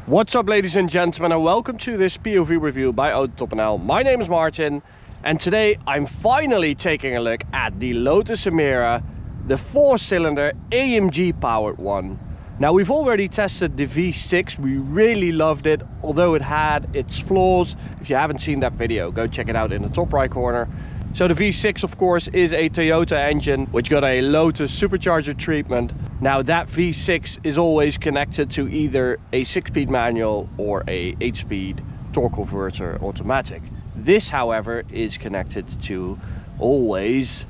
What's up, ladies and gentlemen, and welcome to this POV review by Autobahn. My name is Martin, and today I'm finally taking a look at the Lotus Emira, the 4-cylinder AMG powered one. Now, we've already tested the V6. We really loved it, although it had its flaws. If you haven't seen that video, go check it out in the top right corner. So the V6, of course, is a Toyota engine which got a Lotus supercharger treatment. Now that V6 is always connected to either a 6-speed manual or a 8-speed torque converter automatic. This, however, is connected to always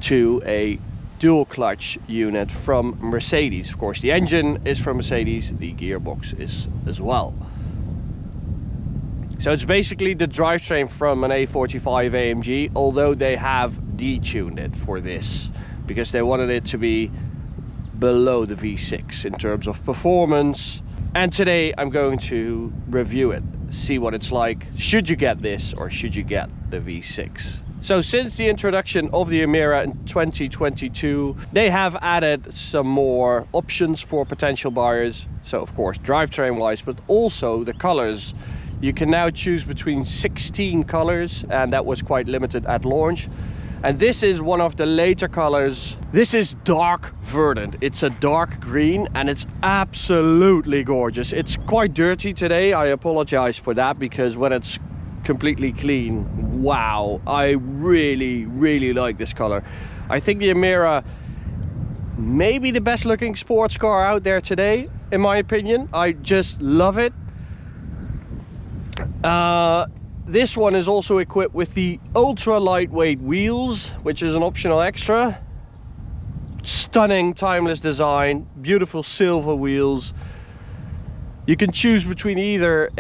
to a dual clutch unit from Mercedes. Of course, the engine is from Mercedes, the gearbox is as well. So it's basically the drivetrain from an A45 AMG, although they have detuned it for this because they wanted it to be below the V6 in terms of performance. And today I'm going to review it, see what it's like. Should you get this or should you get the V6? So since the introduction of the Emira in 2022, they have added some more options for potential buyers. So of course, drivetrain wise, but also the colors. You can now choose between 16 colors, and that was quite limited at launch. And this is one of the later colors. This is dark verdant. It's a dark green and it's absolutely gorgeous. It's quite dirty today. I apologize for that, because when it's completely clean, wow, I really like this color. I think the Emira may be the best looking sports car out there today, in my opinion. I just love it. This one is also equipped with the ultra lightweight wheels, which is an optional extra. Stunning timeless design, beautiful silver wheels. You can choose between either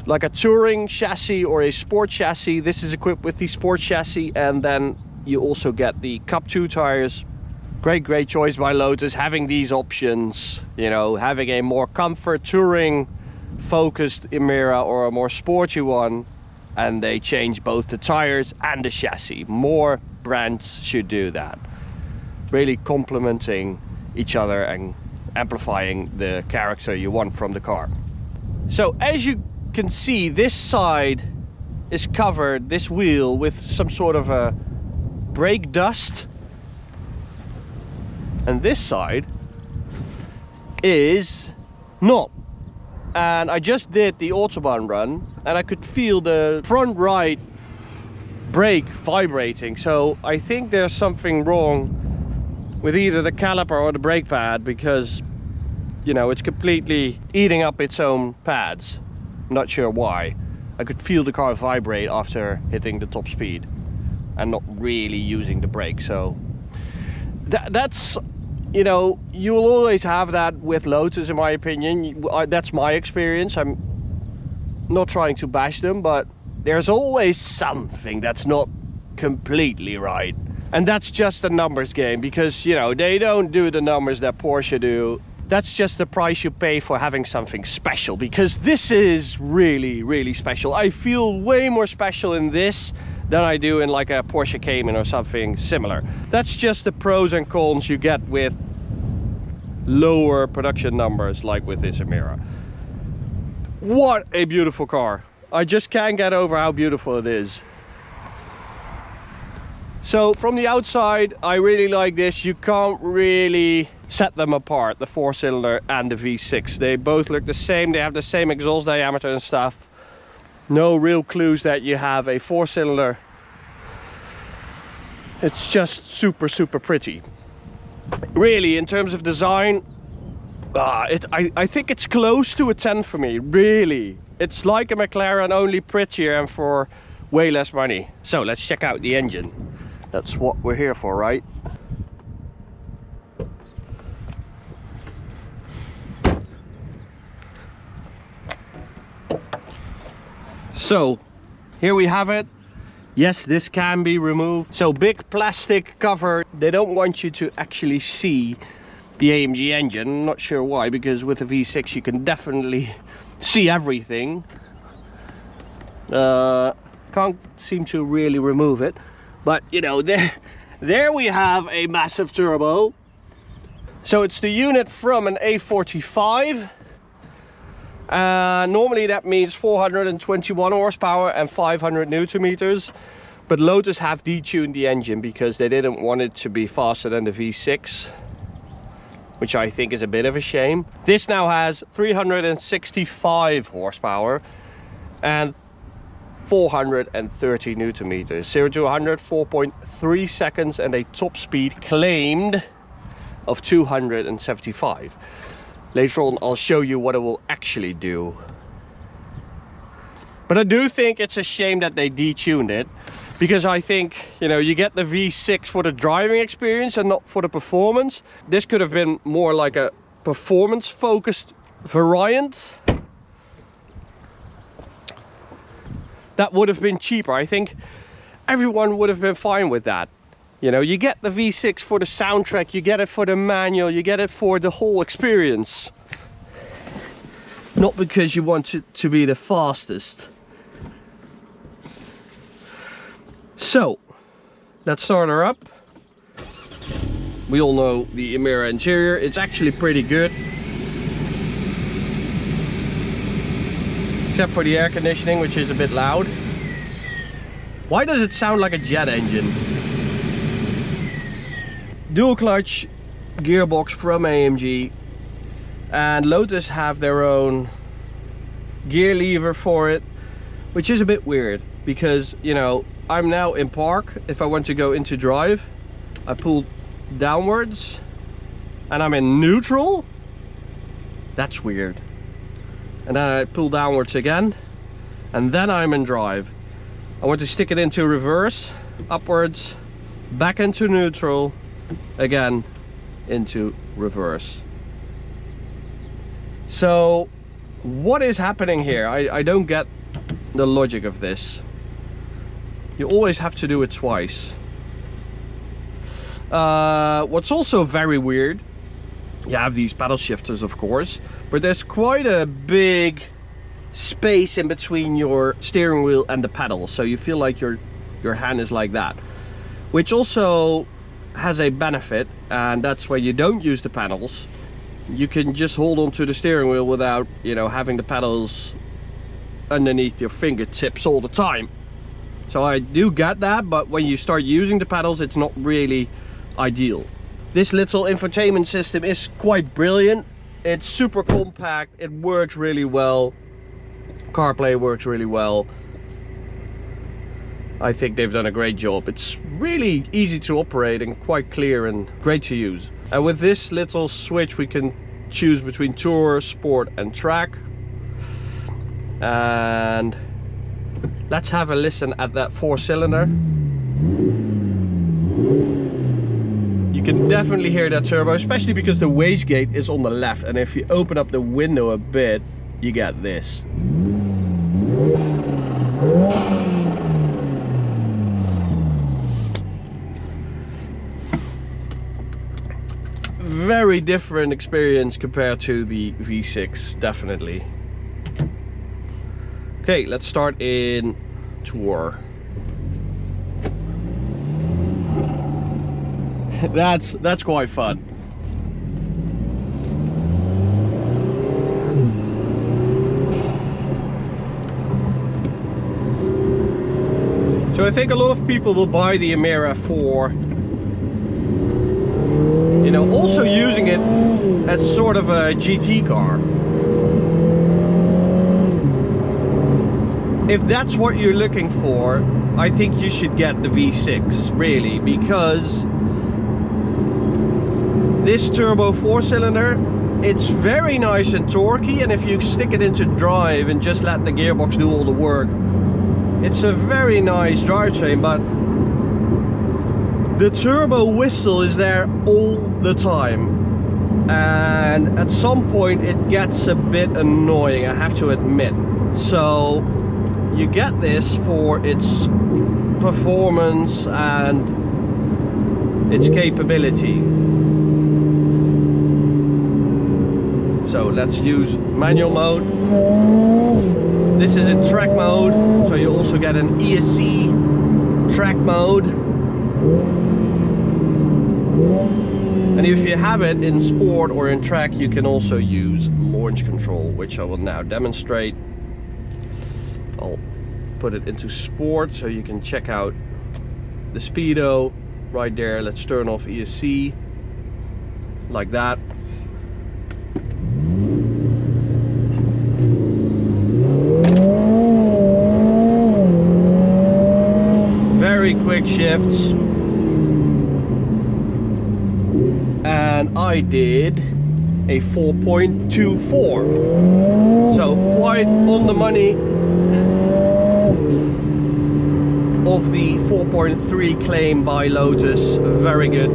like a touring chassis or a sport chassis. This is equipped with the sport chassis, and then you also get the Cup 2 tires. Great choice by Lotus, having these options, you know, having a more comfort touring focused Emira or a more sporty one, and they change both the tires and the chassis. More brands should do that, really complementing each other and amplifying the character you want from the car. So as you can see, this side is covered, this wheel, with some sort of a brake dust, and this side is not. And I just did the Autobahn run and I could feel the front right brake vibrating. So I think there's something wrong with either the caliper or the brake pad, because, you know, it's completely eating up its own pads. I'm not sure why. I could feel the car vibrate after hitting the top speed and not really using the brake. So that's, you know, you will always have that with Lotus, in my opinion. That's my experience. I'm not trying to bash them, but there's always something that's not completely right. And that's just a numbers game, because, you know, they don't do the numbers that Porsche do. That's just the price you pay for having something special, because this is really special. I feel way more special in this than I do in like a Porsche Cayman or something similar. That's just the pros and cons you get with lower production numbers like with this Emira. What a beautiful car. I just can't get over how beautiful it is. So from the outside, I really like this. You can't really set them apart, the 4-cylinder and the V6. They both look the same. They have the same exhaust diameter and stuff. No real clues that you have a 4-cylinder. It's just super pretty. Really, in terms of design, I think it's close to a 10 for me, really. It's like a McLaren, only prettier and for way less money. So let's check out the engine. That's what we're here for, right? So here we have it. Yes, this can be removed. So big plastic cover. They don't want you to actually see the AMG engine. I'm not sure why, because with the V6 you can definitely see everything. Can't seem to really remove it, but you know, there we have a massive turbo. So it's the unit from an A45 Normally that means 421 horsepower and 500 Newton meters. But Lotus have detuned the engine because they didn't want it to be faster than the V6, which I think is a bit of a shame. This now has 365 horsepower and 430 Newton meters. 0 to 100, 4.3 seconds, and a top speed claimed of 275. Later on, I'll show you what it will actually do. But I do think it's a shame that they detuned it, because I think, you know, you get the V6 for the driving experience and not for the performance. This could have been more like a performance focused variant. That would have been cheaper. I think everyone would have been fine with that. You know, you get the V6 for the soundtrack, you get it for the manual, you get it for the whole experience. Not because you want it to be the fastest. So, let's start her up. We all know the Emira interior. It's actually pretty good. Except for the air conditioning, which is a bit loud. Why does it sound like a jet engine? Dual clutch gearbox from AMG. And Lotus have their own gear lever for it, which is a bit weird because, you know, I'm now in park. If I want to go into drive, I pull downwards and I'm in neutral. That's weird. And then I pull downwards again and then I'm in drive. I want to stick it into reverse, upwards, back into neutral, again into reverse. So what is happening here? I don't get the logic of this. You always have to do it twice. What's also very weird, you have these paddle shifters, of course, but there's quite a big space in between your steering wheel and the pedal, so you feel like your hand is like that, which also has a benefit, and that's where you don't use the pedals. You can just hold on to the steering wheel without, you know, having the pedals underneath your fingertips all the time. So I do get that, but when you start using the pedals, it's not really ideal. This little infotainment system is quite brilliant. It's super compact, it works really well. CarPlay works really well. I think they've done a great job. It's really easy to operate and quite clear and great to use. And with this little switch we can choose between Tour, Sport and Track. And let's have a listen at that 4-cylinder. You can definitely hear that turbo, especially because the wastegate is on the left, and if you open up the window a bit, you get this. Very different experience compared to the V6, definitely. Okay, let's start in Tour. That's quite fun. So I think a lot of people will buy the Emira for, you know, also using it as sort of a GT car. If that's what you're looking for, I think you should get the V6, really, because this turbo 4-cylinder, it's very nice and torquey, and if you stick it into drive and just let the gearbox do all the work, it's a very nice drivetrain. But the turbo whistle is there all the time, and at some point it gets a bit annoying, I have to admit. So you get this for its performance and its capability. So let's use manual mode. This is in track mode, so you also get an ESC track mode. And if you have it in sport or in track, you can also use launch control, which I will now demonstrate. I'll put it into sport so you can check out the speedo right there. Let's turn off ESC like that. Very quick shifts. And I did a 4.24, so quite on the money of the 4.3 claim by Lotus. Very good.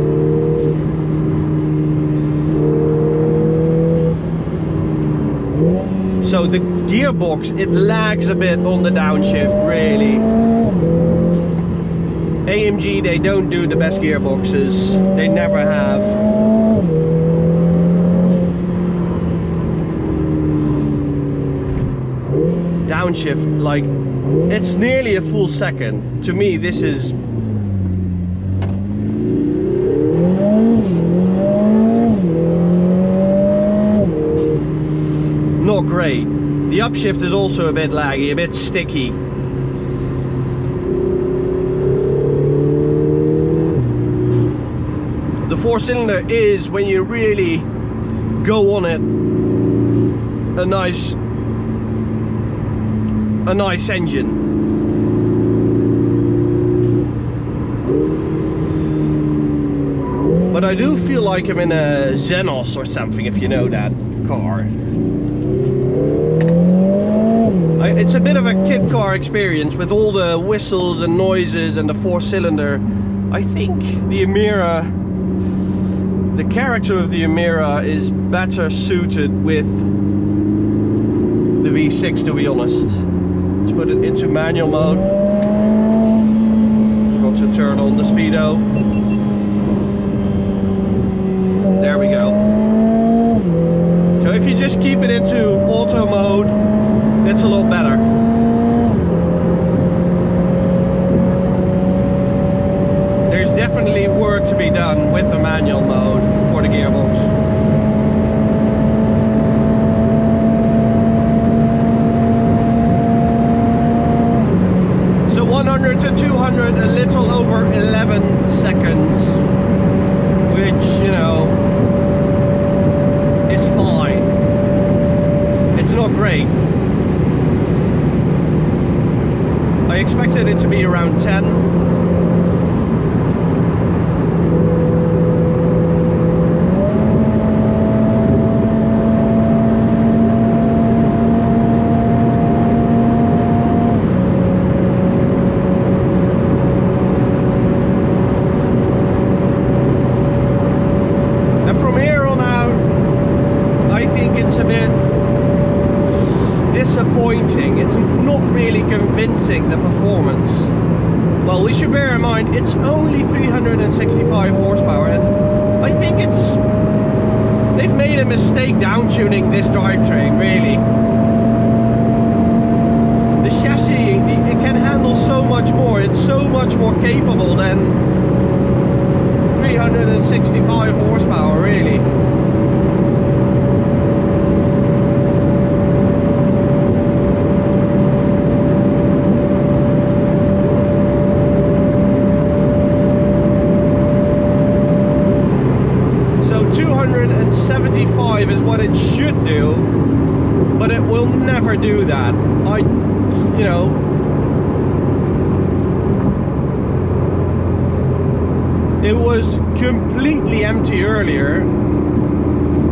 So the gearbox, it lags a bit on the downshift, really. AMG, they don't do the best gearboxes, they never have. Downshift, like, it's nearly a full second. To me, this is not great. The upshift is also a bit laggy, a bit sticky. The 4-cylinder is, when you really go on it, a nice engine. But I do feel like I'm in a Xenos or something, if you know that car. It's a bit of a kid car experience with all the whistles and noises and the 4-cylinder. I think the Emira, the character of the Emira is better suited with the V6, to be honest. Let's put it into manual mode. Got to turn on the speedo. There we go. So if you just keep it into auto mode, it's a lot better. There's definitely work to be done with the manual mode for the gearbox. So 100 to 200, a little over 11 seconds, which, you know, is fine. It's not great. I expected it to be around 10. And from here on out, I think it's a bit disappointing. It's not really convincing, the performance. Well, we should bear in mind it's only 365 horsepower, and I think they've made a mistake down tuning this drivetrain, really. The chassis, it can handle so much more, it's so much more capable than 365 horsepower, really. Is what it should do, but it will never do that. You know, it was completely empty earlier,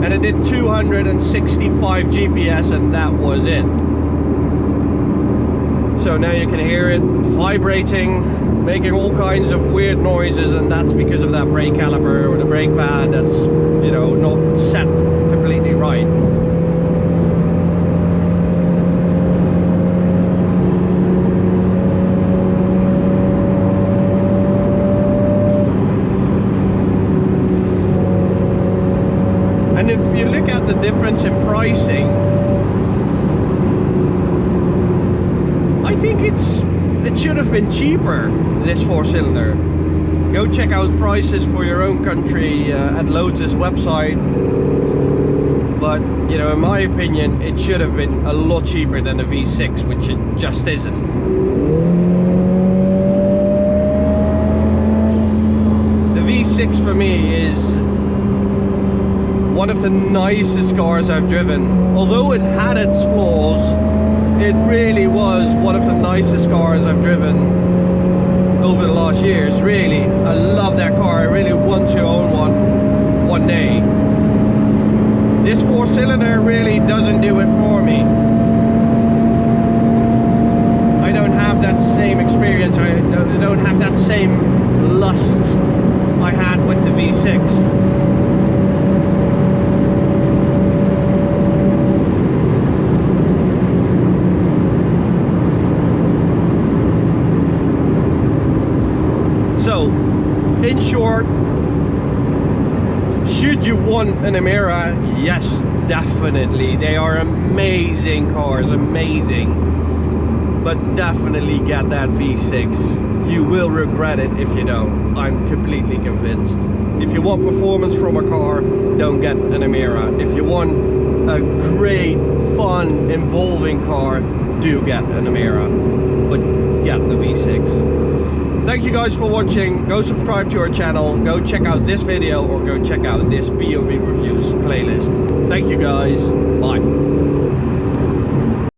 and it did 265 GPS, and that was it. So now you can hear it vibrating, making all kinds of weird noises, and that's because of that brake caliper or the brake pad that's, you know, not set completely right. And if you look at the difference in pricing, I think it should have been cheaper, this 4-cylinder. Go check out prices for your own country at Lotus website. But you know, in my opinion, it should have been a lot cheaper than the V6, which it just isn't. The V6 for me is one of the nicest cars I've driven. Although it had its flaws, it really was one of the nicest cars I've driven over the last years. Really, I love that car. I really want to own one day. This 4-cylinder really doesn't do it for me. I don't have that same experience. I don't have that same lust I had with the V6. So, in short, should you want an Emira? Yes, definitely. They are amazing cars, amazing. But definitely get that V6. You will regret it if you don't. I'm completely convinced. If you want performance from a car, don't get an Emira. If you want a great, fun, involving car, do get an Emira. But get the V6. Thank you guys for watching. Go subscribe to our channel. Go check out this video or go check out this POV reviews playlist. Thank you guys. Bye.